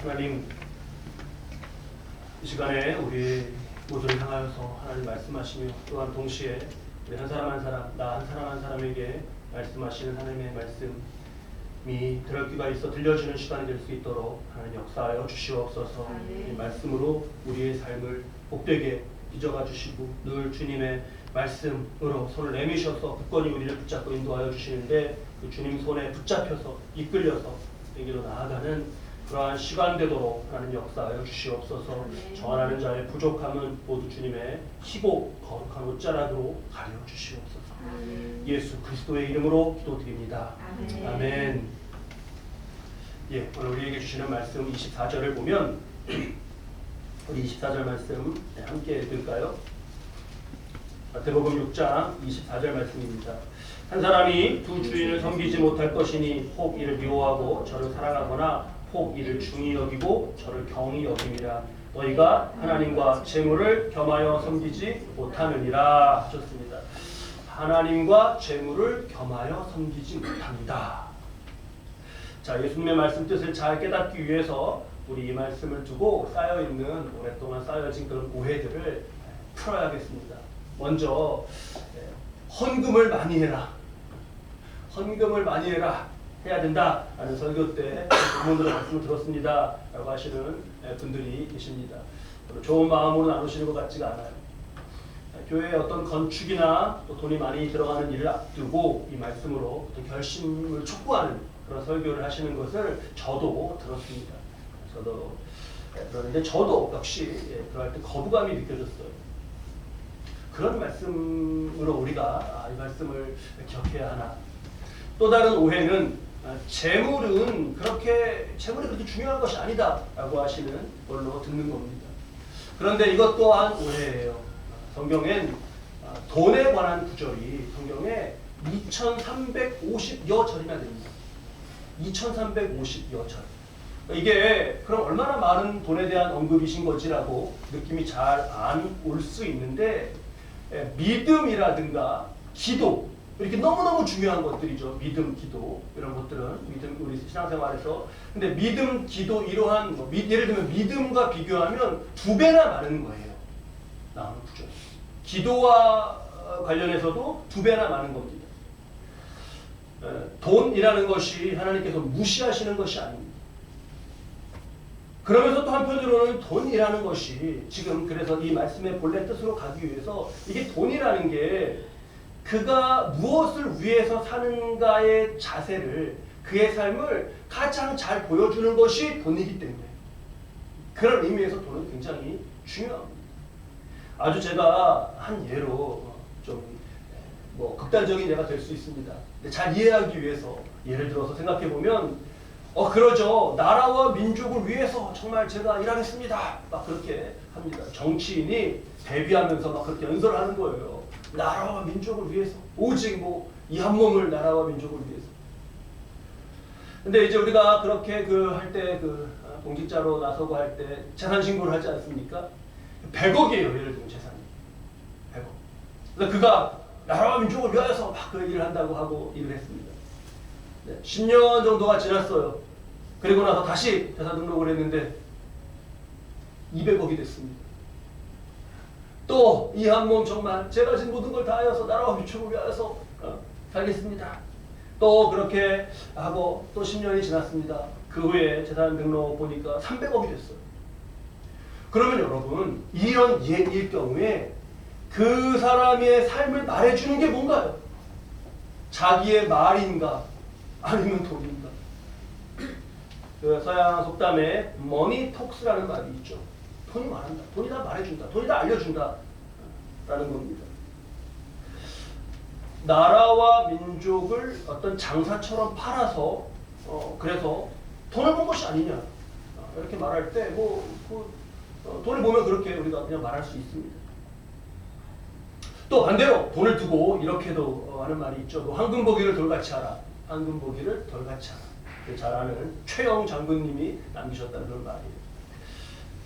하나님, 이 시간에 우리 모두를 향하여서 하나님 말씀하시며 또한 동시에 우리 한 사람 한 사람, 나 한 사람 한 사람에게 말씀하시는 하나님의 말씀이 들을 귀가 있어 들려주는 시간이 될 수 있도록 하나님 역사하여 주시옵소서. 이 말씀으로 우리의 삶을 복되게 빚어가 주시고 늘 주님의 말씀으로 손을 내미셔서 굳건히 우리를 붙잡고 인도하여 주시는데 그 주님 손에 붙잡혀서 이끌려서 여기로 나아가는 그러한 시간 되도록 하나님 역사하여 주시옵소서. 정하는 자의 부족함은 모두 주님의 희고 거룩한 옷자락으로 가려 주시옵소서. 예수 그리스도의 이름으로 기도드립니다. 아멘. 예, 오늘 우리에게 주시는 말씀 24절을 보면 우리 24절 말씀 함께 읽을까요? 마태복음 6장 24절 말씀입니다. 한 사람이 두 주인을 섬기지 못할 것이니 혹 이를 미워하고 저를 사랑하거나 혹 이를 중히 여기고 저를 경히 여김이라. 너희가 하나님과 재물을 겸하여 섬기지 못하느니라 하셨습니다. 하나님과 재물을 겸하여 섬기지 못합니다. 자, 예수님의 말씀 뜻을 잘 깨닫기 위해서 우리 이 말씀을 두고 쌓여있는 오랫동안 쌓여진 그런 오해들을 풀어야겠습니다. 먼저 헌금을 많이 해라. 헌금을 많이 해라. 해야 된다. 라는 설교 때 부모님들 말씀을 들었습니다. 라고 하시는 분들이 계십니다. 좋은 마음으로 나누시는 것 같지가 않아요. 교회의 어떤 건축이나 또 돈이 많이 들어가는 일을 앞두고 이 말씀으로 어떤 결심을 촉구하는 그런 설교를 하시는 것을 저도 들었습니다. 그런데 저도 역시 그럴 때 거부감이 느껴졌어요. 그런 말씀으로 우리가 이 말씀을 기억해야 하나. 또 다른 오해는 재물이 그렇게 중요한 것이 아니다 라고 하시는 걸로 듣는 겁니다. 그런데 이것 또한 오해예요. 성경엔 돈에 관한 구절이 성경에 2350여 절이나 됩니다. 2350여 절. 이게 그럼 얼마나 많은 돈에 대한 언급이신 거지라고 느낌이 잘 안 올 수 있는데, 믿음이라든가 기도, 이렇게 너무너무 중요한 것들이죠. 믿음, 기도 이런 것들은 믿음 우리 신앙생활에서. 근데 믿음, 기도 이러한 예를 들면 믿음과 비교하면 2배나 많은 거예요. 나오는 구절. 기도와 관련해서도 2배나 많은 겁니다. 돈이라는 것이 하나님께서 무시하시는 것이 아닙니다. 그러면서 또 한편으로는 돈이라는 것이 지금 그래서 이 말씀의 본래 뜻으로 가기 위해서 이게 돈이라는 게 그가 무엇을 위해서 사는가의 자세를, 그의 삶을 가장 잘 보여주는 것이 돈이기 때문에 그런 의미에서 돈은 굉장히 중요합니다. 아주 제가 한 예로 좀 극단적인 예가 될 수 있습니다. 근데 잘 이해하기 위해서 예를 들어서 생각해 보면 그러죠. 나라와 민족을 위해서 정말 제가 일하겠습니다. 막 그렇게 합니다. 정치인이 데뷔하면서 막 그렇게 연설을 하는 거예요. 나라와 민족을 위해서. 오직 이 한 몸을 나라와 민족을 위해서. 근데 이제 우리가 그렇게 할 때 공직자로 나서고 할 때 재산 신고를 하지 않습니까? 100억이에요. 예를 들면 재산이. 100억. 그래서 그가 나라와 민족을 위하여서 막 그 일을 한다고 하고 일을 했습니다. 10년 정도가 지났어요. 그리고 나서 다시 재산 등록을 했는데 200억이 됐습니다. 또 이 한 몸 정말 제가 지금 모든 걸 다하여서 나라와 민족을 위하여서 살겠습니다. 또 그렇게 하고 또 10년이 지났습니다. 그 후에 재산 등록 보니까 300억이 됐어요. 그러면 여러분, 이런 예일 경우에 그 사람의 삶을 말해주는 게 뭔가요? 자기의 말인가 아니면 돈인가? 그 서양 속담에 머니 톡스라는 말이 있죠. 돈이 말한다. 돈이 다 말해준다. 돈이 다 알려준다. 라는 겁니다. 나라와 민족을 어떤 장사처럼 팔아서 그래서 돈을 번 것이 아니냐 이렇게 말할 때 돈을 보면 그렇게 우리가 그냥 말할 수 있습니다. 또 반대로 돈을 두고 이렇게도 하는 말이 있죠. 황금 보기를 돌같이 하라. 황금 보기를 돌같이 하라. 잘 아는 최영 장군님이 남기셨다는 그런 말이에요.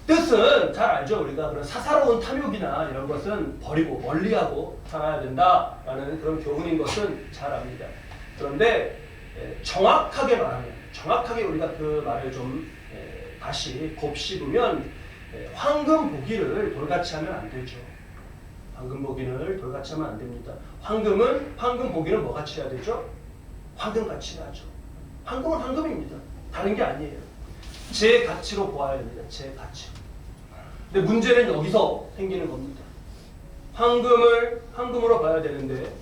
뜻은 잘 알죠. 우리가 그런 사사로운 탐욕이나 이런 것은 버리고 멀리하고 살아야 된다라는 그런 교훈인 것은 잘 압니다. 그런데 정확하게 말하면, 정확하게 우리가 그 말을 좀 다시 곱씹으면 황금 보기를 돌같이 하면 안 되죠. 황금 보기를 돌같이 하면 안 됩니다. 황금 보기는 뭐같이 해야 되죠? 황금같이 해야죠. 황금은 황금입니다. 다른 게 아니에요. 제 가치로 보아야 됩니다. 제 가치. 근데 문제는 여기서 생기는 겁니다. 황금을 황금으로 봐야 되는데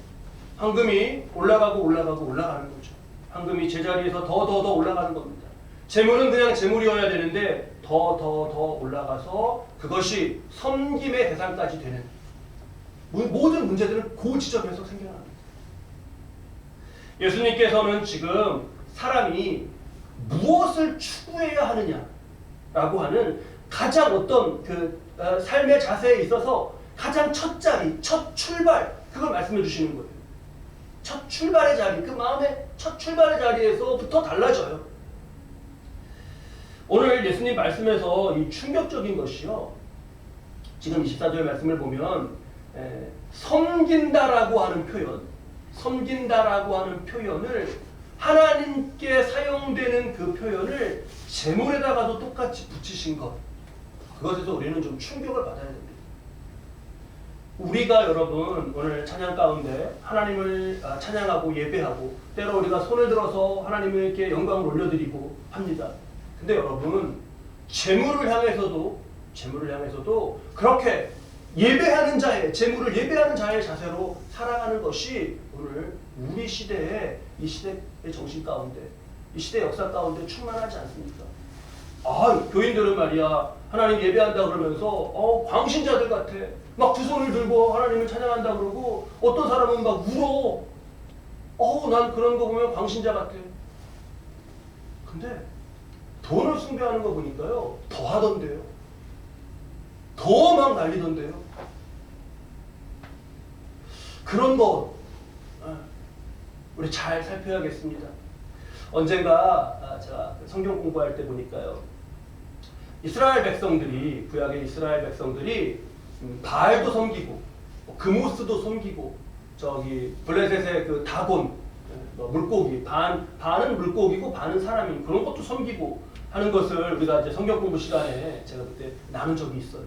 황금이 올라가는 거죠. 황금이 제자리에서 더 올라가는 겁니다. 재물은 그냥 재물이어야 되는데 더 올라가서 그것이 섬김의 대상까지 되는 모든 문제들은 그 지점에서 생겨납니다. 예수님께서는 지금 사람이 무엇을 추구해야 하느냐라고 하는 가장 어떤 삶의 자세에 있어서 가장 첫 자리, 첫 출발 그걸 말씀해 주시는 거예요. 첫 출발의 자리, 그 마음의 첫 출발의 자리에서부터 달라져요. 오늘 예수님 말씀에서 이 충격적인 것이요. 지금 24절 말씀을 보면 섬긴다라고 하는 표현을 하나님께 사용되는 그 표현을 재물에다가도 똑같이 붙이신 것. 그것에서 우리는 좀 충격을 받아야 됩니다. 우리가 여러분 오늘 찬양 가운데 하나님을 찬양하고 예배하고 때로 우리가 손을 들어서 하나님께 영광을 올려드리고 합니다. 근데 여러분 재물을 향해서도 그렇게 예배하는 자의 재물을 예배하는 자의 자세로 살아가는 것이 오늘 우리 시대의 이 시대의 정신 가운데 이 시대 역사 가운데 충만하지 않습니까? 교인들은 말이야 하나님 예배한다 그러면서 광신자들 같아. 막 두 손을 들고 하나님을 찬양한다 그러고 어떤 사람은 막 울어. 난 그런 거 보면 광신자 같아. 근데 돈을 숭배하는 거 보니까요 더 하던데요. 더 막 날리던데요. 그런 거 우리 잘 살펴야겠습니다. 언젠가 제가 성경 공부할 때 보니까요 이스라엘 백성들이 구약의 이스라엘 백성들이 바알도 섬기고 그모스도 섬기고 저기 블레셋의 그 다곤 물고기 반은 물고기고 반은 사람인 그런 것도 섬기고 하는 것을 우리가 이제 성경 공부 시간에 제가 그때 나눈 적이 있어요.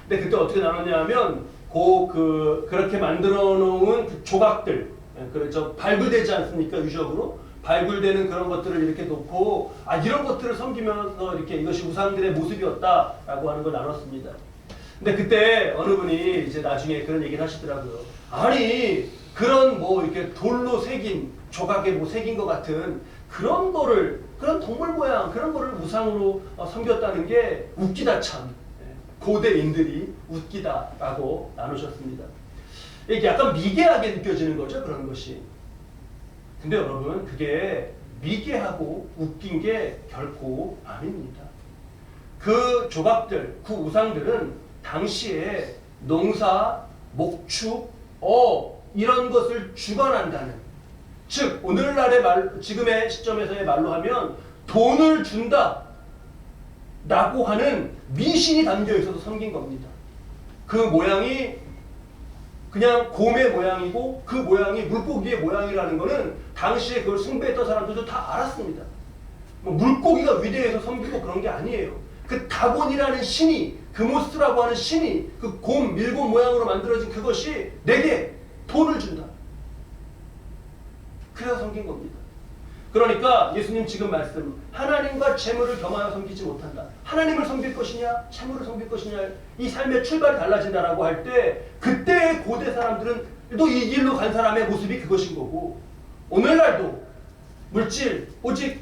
근데 그때 어떻게 나눴냐면 그렇게 만들어 놓은 그 조각들 그렇죠 발굴되지 않습니까 유적으로 발굴되는 그런 것들을 이렇게 놓고 이런 것들을 섬기면서 이렇게 이것이 우상들의 모습이었다라고 하는 걸 나눴습니다. 근데 그때 어느 분이 이제 나중에 그런 얘기를 하시더라고요. 아니 그런 이렇게 돌로 새긴 조각에 새긴 것 같은 그런 동물 모양 그런 거를 우상으로 섬겼다는 게 웃기다 참. 고대인들이 웃기다라고 나누셨습니다. 이게 약간 미개하게 느껴지는 거죠 그런 것이. 근데 여러분 그게 미개하고 웃긴 게 결코 아닙니다. 그 조각들, 그 우상들은 당시에 농사, 목축, 이런 것을 주관한다는 즉 오늘날의 지금의 시점에서의 말로 하면 돈을 준다 라고 하는 미신이 담겨 있어서 섬긴 겁니다. 그 모양이 그냥 곰의 모양이고 그 모양이 물고기의 모양이라는 거는 당시에 그걸 숭배했던 사람들도 다 알았습니다. 물고기가 위대해서 섬기고 그런 게 아니에요. 그 다곤이라는 신이 그모스라고 하는 신이 그 밀곰 모양으로 만들어진 그것이 내게 돈을 준다. 그래서 섬긴 겁니다. 그러니까 예수님 지금 말씀 하나님과 재물을 겸하여 섬기지 못한다. 하나님을 섬길 것이냐 재물을 섬길 것이냐 이 삶의 출발이 달라진다라고 할 때 그때의 고대 사람들은 또 이 길로 간 사람의 모습이 그것인 거고 오늘날도 물질 오직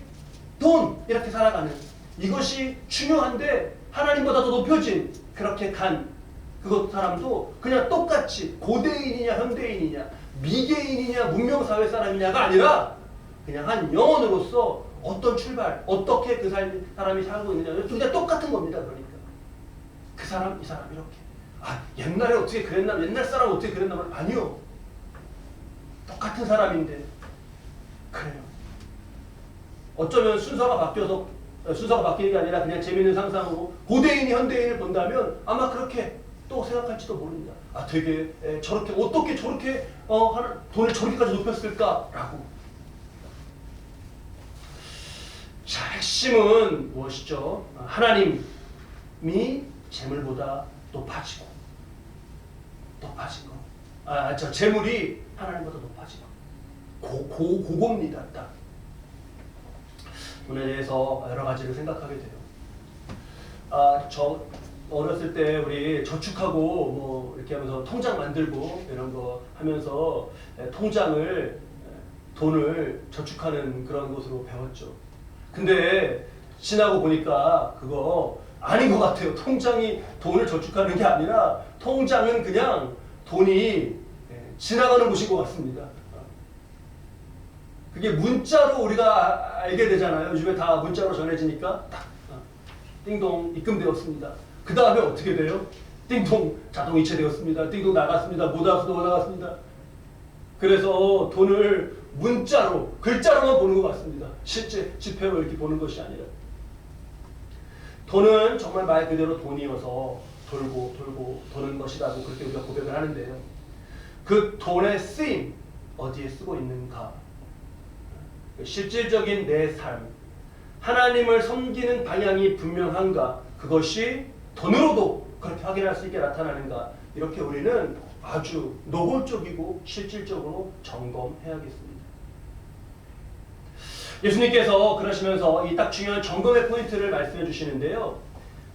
돈 이렇게 살아가는 이것이 중요한데 하나님보다 더 높여진 그렇게 간 그것 사람도 그냥 똑같이 고대인이냐 현대인이냐 미개인이냐 문명사회 사람이냐가 아니라 그냥 한 영혼으로서 어떤 출발, 어떻게 그 사람이 살고 있느냐 그냥 똑같은 겁니다. 그러니까 그 사람, 이 사람 이렇게 옛날에 어떻게 그랬나 옛날 사람 어떻게 그랬나 아니요. 똑같은 사람인데 그래요. 어쩌면 순서가 바뀌는 게 아니라 그냥 재미있는 상상으로 고대인이 현대인을 본다면 아마 그렇게 또 생각할지도 모릅니다. 되게 저렇게 어떻게 저렇게 돈을 저렇게까지 높였을까라고. 자, 핵심은 무엇이죠? 하나님이 재물보다 높아진 거. 재물이 하나님보다 높아진 거. 그겁니다. 딱. 돈에 대해서 여러 가지를 생각하게 돼요. 저 어렸을 때 우리 저축하고 뭐 이렇게 하면서 통장 만들고 이런 거 하면서 돈을 저축하는 그런 것으로 배웠죠. 근데 지나고 보니까 그거 아닌 것 같아요. 통장이 돈을 저축하는 게 아니라 통장은 그냥 돈이 지나가는 곳인 것 같습니다. 그게 문자로 우리가 알게 되잖아요. 요즘에 다 문자로 전해지니까 딱 띵동 입금되었습니다. 그 다음에 어떻게 돼요? 띵동 자동 이체되었습니다. 띵동 나갔습니다. 못 나갔습니다. 그래서 돈을 문자로 글자로만 보는 것 같습니다. 실제 지폐로 이렇게 보는 것이 아니라 돈은 정말 말 그대로 돈이어서 돌고 도는 것이라고 그렇게 우리가 고백을 하는데요. 그 돈의 쓰임 어디에 쓰고 있는가? 실질적인 내 삶, 하나님을 섬기는 방향이 분명한가? 그것이 돈으로도 그렇게 확인할 수 있게 나타나는가? 이렇게 우리는 아주 노골적이고 실질적으로 점검해야겠습니다. 예수님께서 그러시면서 이 딱 중요한 점검의 포인트를 말씀해 주시는데요.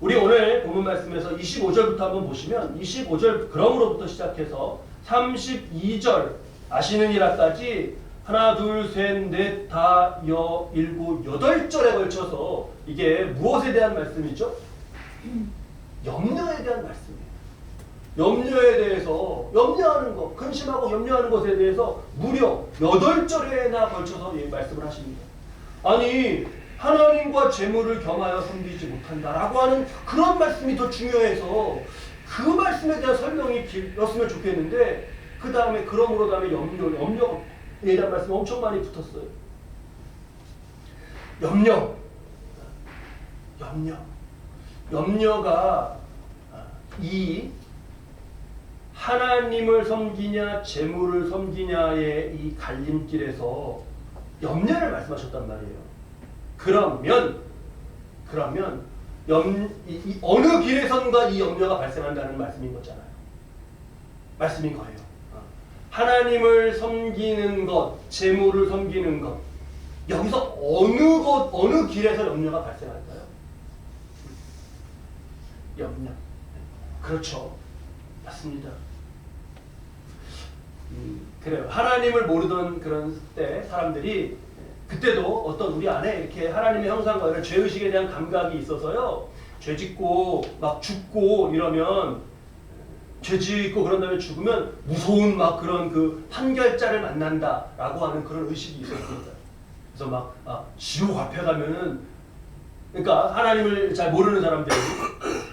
우리 오늘 본문 말씀에서 25절부터 한번 보시면 25절 그러므로부터 시작해서 32절 아시느니라까지 하나, 둘, 셋, 넷, 다, 여, 일곱, 8절에 걸쳐서 이게 무엇에 대한 말씀이죠? 염려에 대한 말씀이에요. 염려에 대해서 염려하는 것, 근심하고 염려하는 것에 대해서 무려 8절에나 걸쳐서 말씀을 하십니다. 아니 하나님과 재물을 겸하여 섬기지 못한다라고 하는 그런 말씀이 더 중요해서 그 말씀에 대한 설명이 길었으면 좋겠는데 그 다음에 그러므로 다음에 염려에 대한 말씀이 엄청 많이 붙었어요. 염려가 이 하나님을 섬기냐 재물을 섬기냐의 이 갈림길에서 염려를 말씀하셨단 말이에요. 그러면 어느 길에선가 이 염려가 발생한다는 말씀인 거잖아요. 말씀인 거예요. 하나님을 섬기는 것, 재물을 섬기는 것, 여기서 어느 길에서 염려가 발생할까요? 염려. 그렇죠. 맞습니다. 그래요. 하나님을 모르던 그런 때 사람들이 그때도 어떤 우리 안에 이렇게 하나님의 형상과 이런 죄의식에 대한 감각이 있어서요. 죄 짓고 막 죽고 이러면 죄 짓고 그런 다음에 죽으면 무서운 막 그런 그 판결자를 만난다라고 하는 그런 의식이 있었습니다. 그래서 막 지옥 앞에 가면은 그러니까 하나님을 잘 모르는 사람들이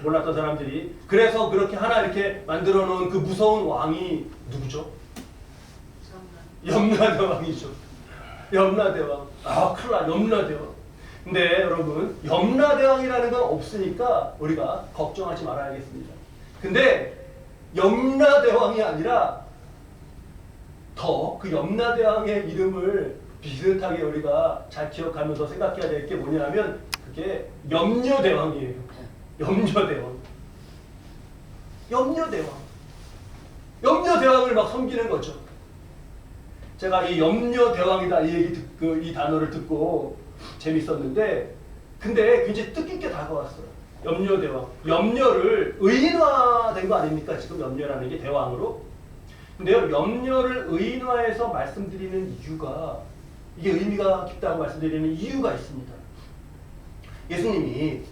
몰랐던 사람들이 그래서 그렇게 하나 이렇게 만들어 놓은 그 무서운 왕이 누구죠? 염라대왕이죠. 염라대왕. 큰일 나. 염라대왕. 근데 여러분 염라대왕이라는 건 없으니까 우리가 걱정하지 말아야겠습니다. 근데 염라대왕이 아니라 더 그 염라대왕의 이름을 비슷하게 우리가 잘 기억하면서 생각해야 될 게 뭐냐면 그게 염려대왕이에요. 염려대왕을 막 섬기는 거죠. 제가 이 염려대왕이다 이 단어를 듣고 재밌었는데 근데 굉장히 뜻깊게 다가왔어요. 염려대왕. 염려를 의인화된 거 아닙니까? 지금 염려라는 게 대왕으로. 근데요, 염려를 의인화해서 말씀드리는 이유가 이게 의미가 깊다고 말씀드리는 이유가 있습니다. 예수님이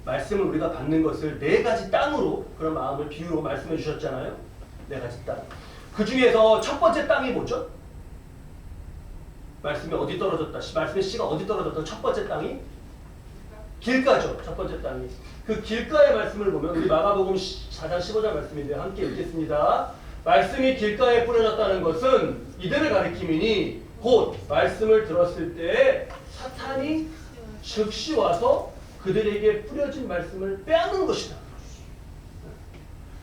말씀을 우리가 받는 것을 4가지 땅으로 그런 마음을 비유로 말씀해 주셨잖아요. 4가지 땅. 그 중에서 첫 번째 땅이 뭐죠? 말씀이 어디 떨어졌다. 말씀의 씨가 어디 떨어졌다. 첫 번째 땅이 길가죠. 첫 번째 땅이. 그 길가의 말씀을 보면 우리 마가복음 4장 15절 말씀인데요. 함께 읽겠습니다. 말씀이 길가에 뿌려졌다는 것은 이들을 가리킴이니 곧 말씀을 들었을 때 사탄이 즉시 와서 그들에게 뿌려진 말씀을 빼앗는 것이다.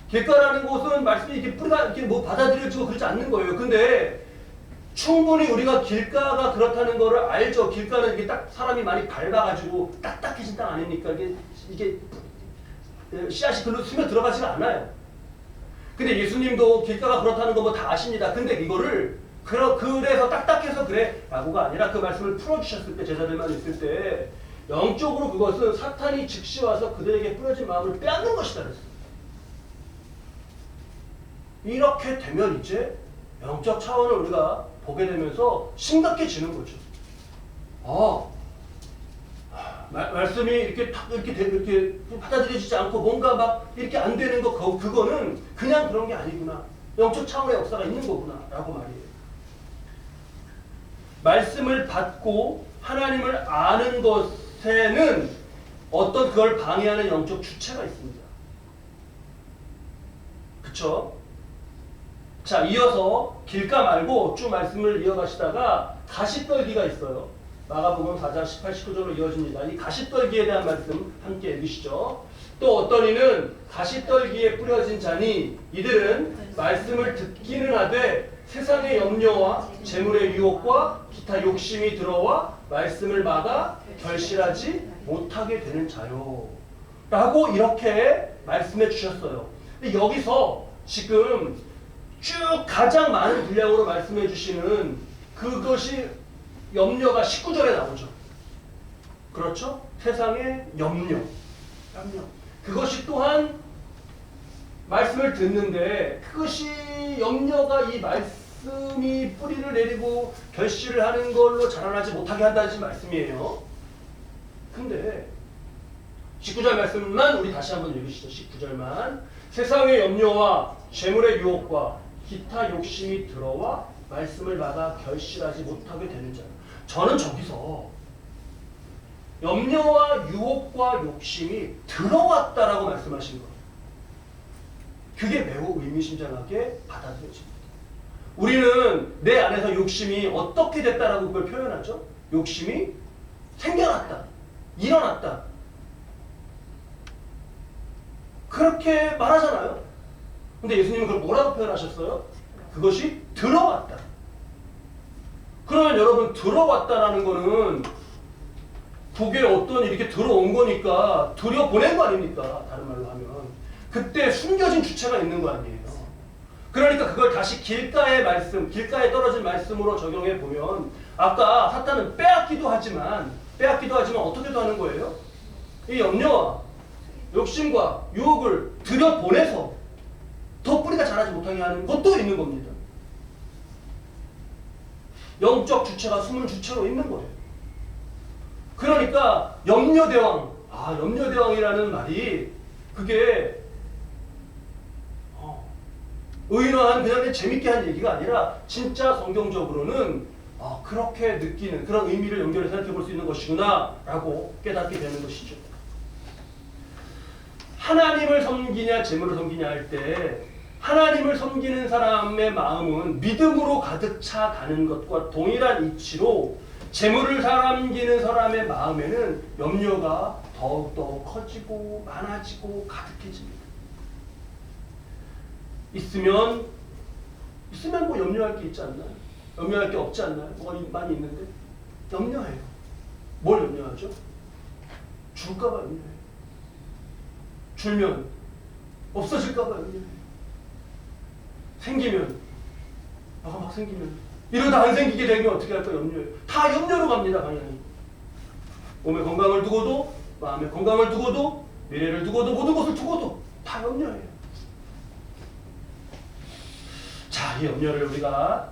길가라는 곳은 말씀이 이렇게 뿌리가 이렇게 뭐 받아들여지고 그렇지 않는 거예요. 근데 충분히 우리가 길가가 그렇다는 거를 알죠. 길가는 이게 딱 사람이 많이 밟아가지고 딱딱해진 땅 아닙니까? 이게 씨앗이 글로 스며 들어가지가 않아요. 근데 예수님도 길가가 그렇다는 거 뭐 다 아십니다. 근데 이거를 그래서 딱딱해서 그래 라고가 아니라 그 말씀을 풀어주셨을 때, 제자들만 있을 때 영적으로 그것은 사탄이 즉시 와서 그들에게 뿌려진 마음을 빼앗는 것이다 그랬어요. 이렇게 되면 이제 영적 차원을 우리가 보게 되면서 심각해지는 거죠. 말씀이 이렇게 받아들여지지 않고 뭔가 막 이렇게 안 되는 거, 그거는 그냥 그런 게 아니구나. 영적 차원의 역사가 있는 거구나 라고 말이에요. 말씀을 받고 하나님을 아는 것에는 어떤 그걸 방해하는 영적 주체가 있습니다. 그쵸? 자, 이어서 길가 말고 쭉 말씀을 이어가시다가 가시떨기가 있어요. 마가복음 4장 18, 19절로 이어집니다. 이 가시떨기에 대한 말씀 함께 읽으시죠. 또 어떤 이는 가시떨기에 뿌려진 자니 이들은 말씀을 듣기는 하되 세상의 염려와 재물의 유혹과 기타 욕심이 들어와 말씀을 막아 결실하지 못하게 되는 자요 라고 이렇게 말씀해 주셨어요. 근데 여기서 지금 쭉 가장 많은 분량으로 말씀해 주시는 그것이 염려가 19절에 나오죠. 그렇죠? 세상의 염려. 그것이 또한 말씀을 듣는데 그것이 염려가 이 말씀이 뿌리를 내리고 결실을 하는 걸로 자라나지 못하게 한다는 말씀이에요. 근데 19절 말씀만 우리 다시 한번 읽으시죠. 19절만. 세상의 염려와 재물의 유혹과 기타 욕심이 들어와 말씀을 막아 결실하지 못하게 되는 자. 저는 저기서 염려와 유혹과 욕심이 들어왔다라고 말씀하신 거예요. 그게 매우 의미심장하게 받아들여집니다. 우리는 내 안에서 욕심이 어떻게 됐다라고 그걸 표현하죠? 욕심이 생겨났다, 일어났다. 그렇게 말하잖아요. 근데 예수님은 그걸 뭐라고 표현하셨어요? 그것이 들어왔다. 그러면 여러분, 들어왔다라는 거는 그게 어떤 이렇게 들어온 거니까 들여보낸 거 아닙니까? 다른 말로 하면. 그때 숨겨진 주체가 있는 거 아니에요. 그러니까 그걸 다시 길가의 말씀, 길가에 떨어진 말씀으로 적용해 보면 아까 사탄은 빼앗기도 하지만 어떻게도 하는 거예요? 이 염려와 욕심과 유혹을 들여보내서 더 뿌리가 자라지 못하게 하는 것도 있는 겁니다. 영적 주체가 숨은 주체로 있는 거예요. 그러니까 염려대왕, 염려대왕이라는 말이 그게 의인화한 그냥 재밌게 한 얘기가 아니라 진짜 성경적으로는 그렇게 느끼는 그런 의미를 연결해서 생각해 볼 수 있는 것이구나 라고 깨닫게 되는 것이죠. 하나님을 섬기냐 재물을 섬기냐 할 때 하나님을 섬기는 사람의 마음은 믿음으로 가득 차가는 것과 동일한 이치로 재물을 섬기는 사람의 마음에는 염려가 더욱더 커지고 많아지고 가득해집니다. 있으면 뭐 염려할 게 있지 않나요? 염려할 게 없지 않나요? 뭐가 많이 있는데 염려해요. 뭘 염려하죠? 줄까봐 염려해요. 줄면 없어질까봐 염려해요. 생기면 막 생기면 이러다 안 생기게 되면 어떻게 할까 염려해요. 다 염려로 갑니다. 방향이. 몸의 건강을 두고도 마음의 건강을 두고도 미래를 두고도 모든 것을 두고도 다 염려해요. 자, 이 염려를 우리가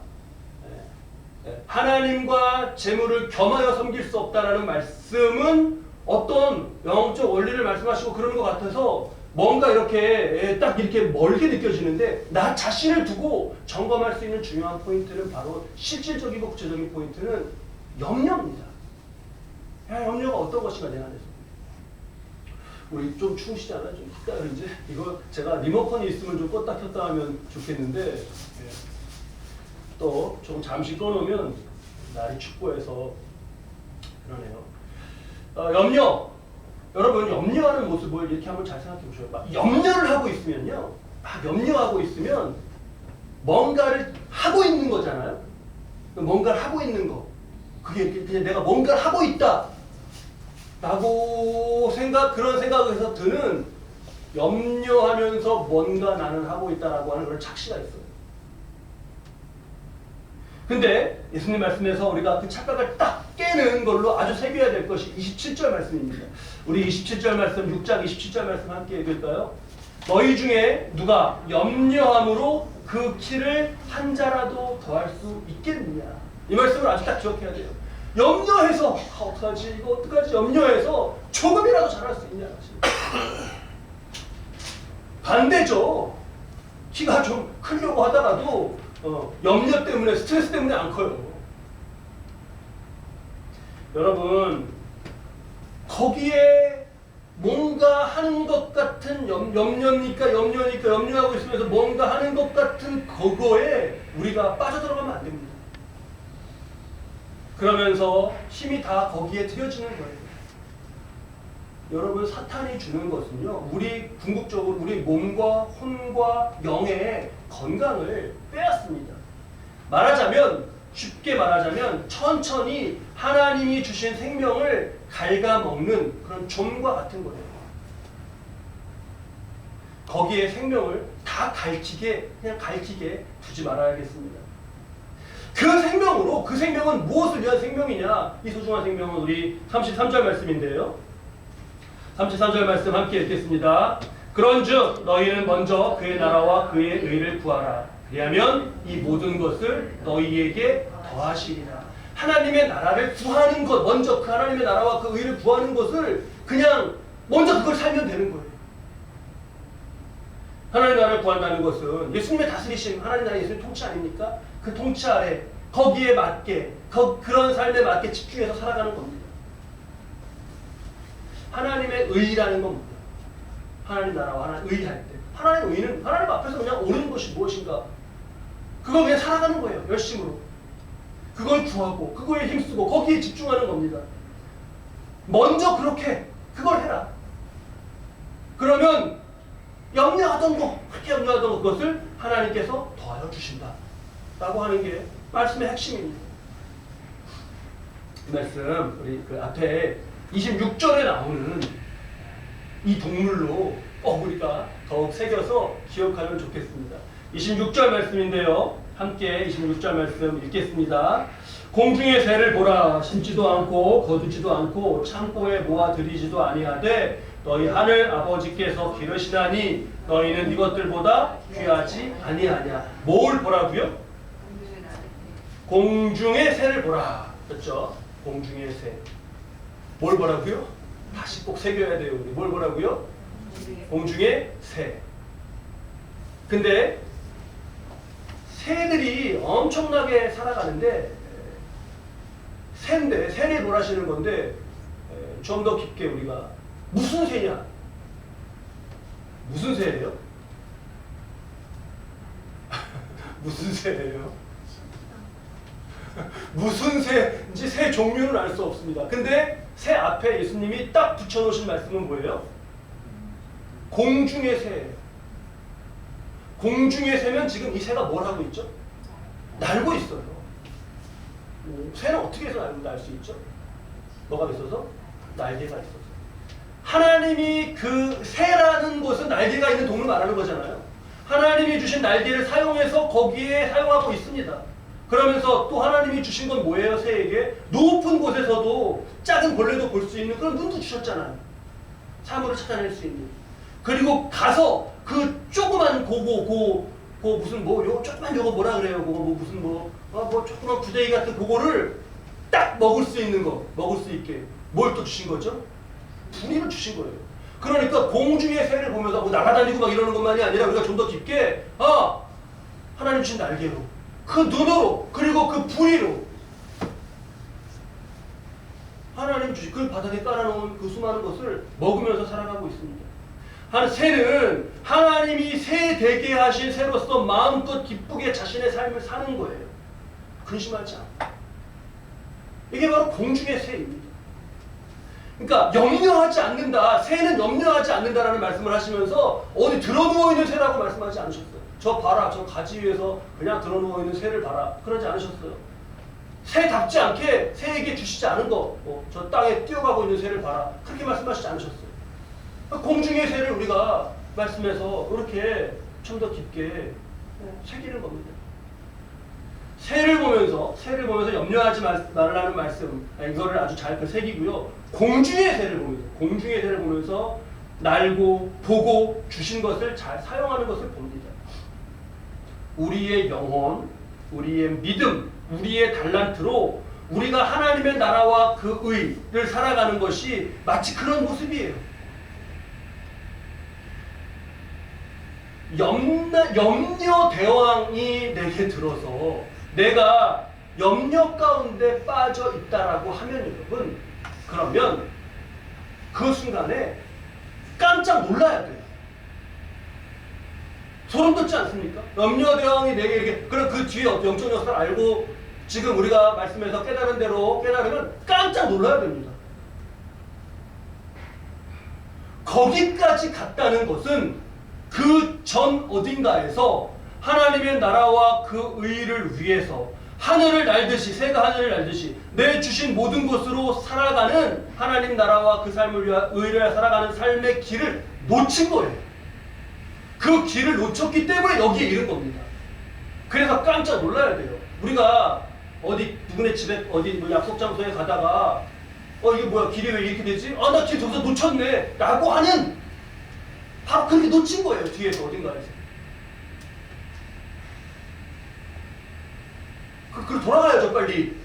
하나님과 재물을 겸하여 섬길 수 없다라는 말씀은 어떤 영적 원리를 말씀하시고 그러는 것 같아서 뭔가 이렇게 딱 이렇게 멀게 느껴지는데 나 자신을 두고 점검할 수 있는 중요한 포인트는 바로 실질적이고 구체적인 포인트는 염려입니다. 염려가 어떤 것인가 내 안에서. 우리 좀 추우시잖아요. 좀 이따 이제 이거 제가 리모컨이 있으면 좀 껐다 켰다 하면 좋겠는데 또 좀 잠시 꺼놓으면 날이 춥고 해서 그러네요. 염려. 여러분 염려하는 모습을 이렇게 한번 잘 생각해 보셔요. 막 염려를 하고 있으면요. 막 염려하고 있으면 뭔가를 하고 있는 거잖아요. 뭔가를 하고 있는 거. 그게 그냥 내가 뭔가를 하고 있다. 라고 그런 생각에서 드는 염려하면서 뭔가 나는 하고 있다라고 하는 그런 착시가 있어요. 근데 예수님 말씀에서 우리가 그 착각을 딱 깨는 걸로 아주 새겨야 될 것이 27절 말씀입니다. 우리 27절 말씀, 6장 27절 말씀 함께 읽을까요? 너희 중에 누가 염려함으로 그 키를 한 자라도 더할 수 있겠느냐. 이 말씀을 아주 딱 기억해야 돼요. 염려해서 어떡하지 이거 어떡하지 염려해서 조금이라도 잘할 수 있냐. 반대죠. 키가 좀 크려고 하다가도 염려 때문에 스트레스 때문에 안 커요. 여러분 거기에 뭔가 하는 것 같은 염려니까 염려하고 있으면서 뭔가 하는 것 같은 그거에 우리가 빠져들어가면 안 됩니다. 그러면서 힘이 다 거기에 들여지는 거예요. 여러분 사탄이 주는 것은요, 우리 궁극적으로 우리 몸과 혼과 영의 건강을 빼앗습니다. 쉽게 말하자면 천천히 하나님이 주신 생명을 갉아먹는 그런 좀과 같은 거예요. 거기에 생명을 다 그냥 갈키게 두지 말아야겠습니다. 그 생명은 무엇을 위한 생명이냐? 이 소중한 생명은 우리 33절 말씀인데요. 33절 말씀 함께 읽겠습니다. 그런즉 너희는 먼저 그의 나라와 그의 의를 구하라. 그리하면 이 모든 것을 너희에게 더하시리라. 하나님의 나라를 구하는 것, 먼저 그 하나님의 나라와 그 의를 구하는 것을 그냥 먼저 그걸 살면 되는 거예요. 하나님의 나라를 구한다는 것은 예수님의 다스리심, 하나님 나라 예수님 통치 아닙니까? 그 통치 아래 거기에 맞게 그런 삶에 맞게 집중해서 살아가는 겁니다. 하나님의 의라는 건 뭐예요? 하나님 나라와 하나님 의할 때 하나님의 의는 하나님 앞에서 그냥 옳은 것이 무엇인가 그걸 그냥 살아가는 거예요. 열심으로 그걸 구하고 그거에 힘쓰고 거기에 집중하는 겁니다. 먼저 그걸 해라. 그러면 그렇게 염려하던 그것을 하나님께서 더하여 주신다 라고 하는 게 말씀의 핵심입니다. 이 말씀 우리 그 앞에 26절에 나오는 이 동물로 우리가 더욱 새겨서 기억하면 좋겠습니다. 26절 말씀인데요. 함께 26절 말씀 읽겠습니다. 공중의 새를 보라. 심지도 않고 거두지도 않고 창고에 모아 들이지도 아니하되 너희 하늘 아버지께서 기르시나니 너희는 이것들보다 귀하지 아니하냐. 뭘 보라고요? 공중의 새를 보라. 그렇죠? 공중의 새. 뭘 보라고요? 다시 꼭 새겨야 돼요. 뭘 보라고요? 공중의 새. 근데 새들이 엄청나게 살아가는데 새를 보라시는 건데 좀 더 깊게 우리가 무슨 새냐? 무슨 새예요? 무슨 새예요? 무슨 새인지 새 종류는 알 수 없습니다. 근데 새 앞에 예수님이 딱 붙여놓으신 말씀은 뭐예요? 공중의 새예요. 공중의 새면 지금 이 새가 뭘 하고 있죠? 날고 있어요. 새는 어떻게 해서 날 수 있죠? 뭐가 있어서? 날개가 있어서. 하나님이 그 새라는 것은 날개가 있는 동물 말하는 거잖아요. 하나님이 주신 날개를 사용해서 거기에 사용하고 있습니다. 그러면서 또 하나님이 주신 건 뭐예요? 새에게 높은 곳에서도 작은 벌레도 볼 수 있는 그런 눈도 주셨잖아요. 사물을 찾아낼 수 있는. 그리고 가서 그 조그만 조그만 요거 뭐라 그래요? 조그만 구데기 같은 그거를 딱 먹을 수 있는 거, 먹을 수 있게 뭘 또 주신 거죠? 부리를 주신 거예요. 그러니까 공중의 새를 보면서 날아다니고 막 이러는 것만이 아니라 우리가 좀 더 깊게 하나님 주신 날개로, 그 눈으로, 그리고 그 부리로 하나님 주신 그 바닥에 깔아놓은 그 수많은 것을 먹으면서 살아가고 있습니다. 새는 하나님이 새 되게 하신 새로서 마음껏 기쁘게 자신의 삶을 사는 거예요. 근심하지 않고. 이게 바로 공중의 새입니다. 그러니까 염려하지 않는다. 새는 염려하지 않는다라는 말씀을 하시면서 어디 드러누워있는 새라고 말씀하지 않으셨어요. 저 봐라, 저 가지 위에서 그냥 드러누워있는 새를 봐라. 그러지 않으셨어요. 새답지 않게 새에게 주시지 않은 거, 저 땅에 뛰어가고 있는 새를 봐라. 그렇게 말씀하시지 않으셨어요. 공중의 새를 우리가 말씀해서 이렇게 좀 더 깊게 새기는 겁니다. 새를 보면서 염려하지 말라는 말씀, 이거를 아주 잘 새기고요. 공중의 새를 보면서 날고 보고 주신 것을 잘 사용하는 것을 봅니다. 우리의 영혼, 우리의 믿음, 우리의 달란트로 우리가 하나님의 나라와 그 의를 살아가는 것이 마치 그런 모습이에요. 염려 대왕이 내게 들어서 내가 염려 가운데 빠져 있다라고 하면 여러분, 그러면 그 순간에 깜짝 놀라야 돼요. 소름 돋지 않습니까? 염려 대왕이 내게 이렇게, 그럼 그 뒤에 영적 역사를 알고 지금 우리가 말씀에서 깨달은 대로 깨달으면 깜짝 놀라야 됩니다. 거기까지 갔다는 것은 그 전 어딘가에서 하나님의 나라와 그 의를 위해서 하늘을 날듯이, 새가 하늘을 날듯이 내 주신 모든 것으로 살아가는 하나님 나라와 그 삶을 위한 의를 살아가는 삶의 길을 놓친 거예요. 그 길을 놓쳤기 때문에 여기에 이른 겁니다. 그래서 깜짝 놀라야 돼요. 우리가 어디 누구네 집에 어디 뭐 약속 장소에 가다가 이게 뭐야, 길이 왜 이렇게 되지? 나 길 저기서 놓쳤네 라고 하는, 바로 그렇게 놓친 거예요. 뒤에서 어딘가에서. 그걸 돌아가야죠. 빨리.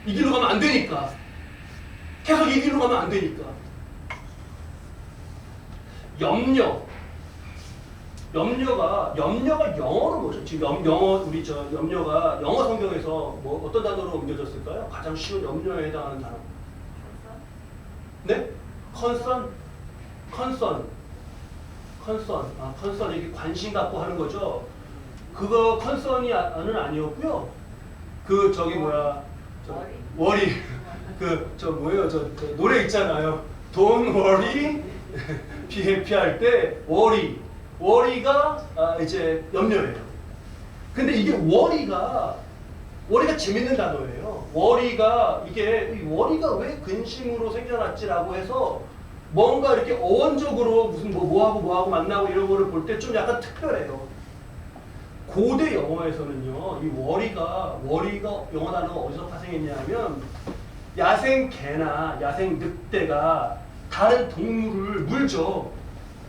이 길로 가면 안 되니까. 계속 이 길로 가면 안 되니까. 염려가 영어로 뭐죠? 지금 염려가 영어 성경에서 뭐 어떤 단어로 옮겨졌을까요? 가장 쉬운 염려에 해당하는 단어. 네? concern. 이게 관심 갖고 하는 거죠. 그거 컨선이 아니었고요. 워리. 저 노래 있잖아요. Don't worry, be happy 할 때 워리가 이제 염려예요. 근데 이게 워리가 재밌는 단어예요. 워리가 왜 근심으로 생겨났지라고 해서 뭔가 이렇게 어원적으로 무슨 뭐하고 만나고 이런 거를 볼 때 좀 약간 특별해요. 고대 영어에서는요, 이 워리가 영어 단어가 어디서 파생했냐면 야생 개나 야생 늑대가 다른 동물을 물죠.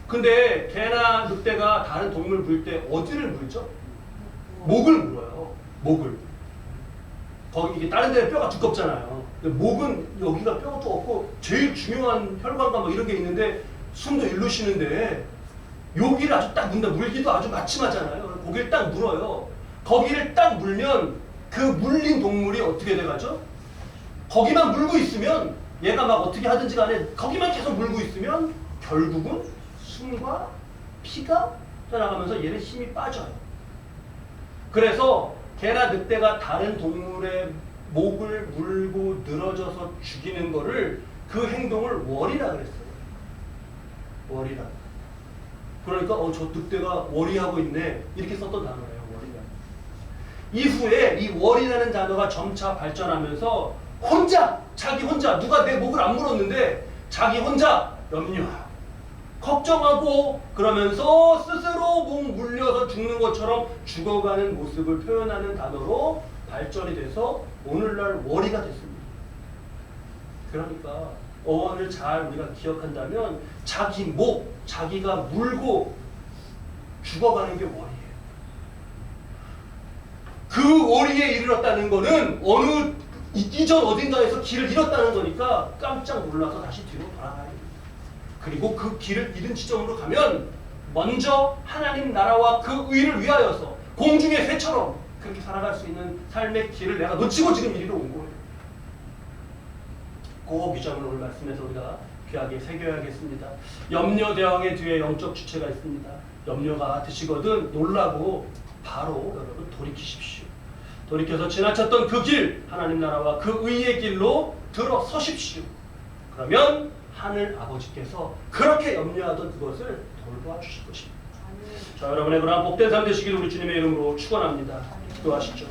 근데 개나 늑대가 다른 동물을 물 때 어디를 물죠? 목을 물어요. 목을. 거기 이게 다른 데는 뼈가 두껍잖아요. 근데 목은 여기가 뼈가 두껍고 제일 중요한 혈관과 막 이런 게 있는데 숨도 일로 쉬는데 여기를 아주 딱 문다. 물기도 아주 마침하잖아요. 거기를 딱 물어요. 거기를 딱 물면 그 물린 동물이 어떻게 돼가죠? 거기만 물고 있으면 얘가 막 어떻게 하든지 간에 거기만 계속 물고 있으면 결국은 숨과 피가 떠나가면서 얘는 힘이 빠져요. 그래서 개나 늑대가 다른 동물의 목을 물고 늘어져서 죽이는 거를, 그 행동을 월이라 그랬어요. 월이라. 그러니까 저 늑대가 월이하고 있네 이렇게 썼던 단어예요. 월이라. 이후에 이 월이라는 단어가 점차 발전하면서 자기 혼자 누가 내 목을 안 물었는데 자기 혼자 염려하고 걱정하고 그러면서 스스로 목 물려서 죽는 것처럼 죽어가는 모습을 표현하는 단어로 발전이 돼서 오늘날 월이가 됐습니다. 그러니까 어원을 잘 우리가 기억한다면 자기 목, 자기가 물고 죽어가는 게 월이에요. 그 월이에 이르렀다는 거는 어느 이전 어딘가에서 길을 잃었다는 거니까 깜짝 놀라서 다시 뒤로 돌아가야 돼요. 그리고 그 길을 잃은 지점으로 가면 먼저 하나님 나라와 그 의를 위하여서 공중의 새처럼 그렇게 살아갈 수 있는 삶의 길을 내가 놓치고 지금 이리로 온 거예요. 그 비전을 오늘 말씀에서 우리가 귀하게 새겨야겠습니다. 염려 대왕의 뒤에 영적 주체가 있습니다. 염려가 드시거든 놀라고 바로 여러분 돌이키십시오. 돌이켜서 지나쳤던 그 길, 하나님 나라와 그 의의 길로 들어서십시오. 그러면 하늘 아버지께서 그렇게 염려하던 그것을 돌보아주실 것입니다. 자, 여러분의 그러한 복된 삶 되시기를 우리 주님의 이름으로 축원합니다. 기도하시죠.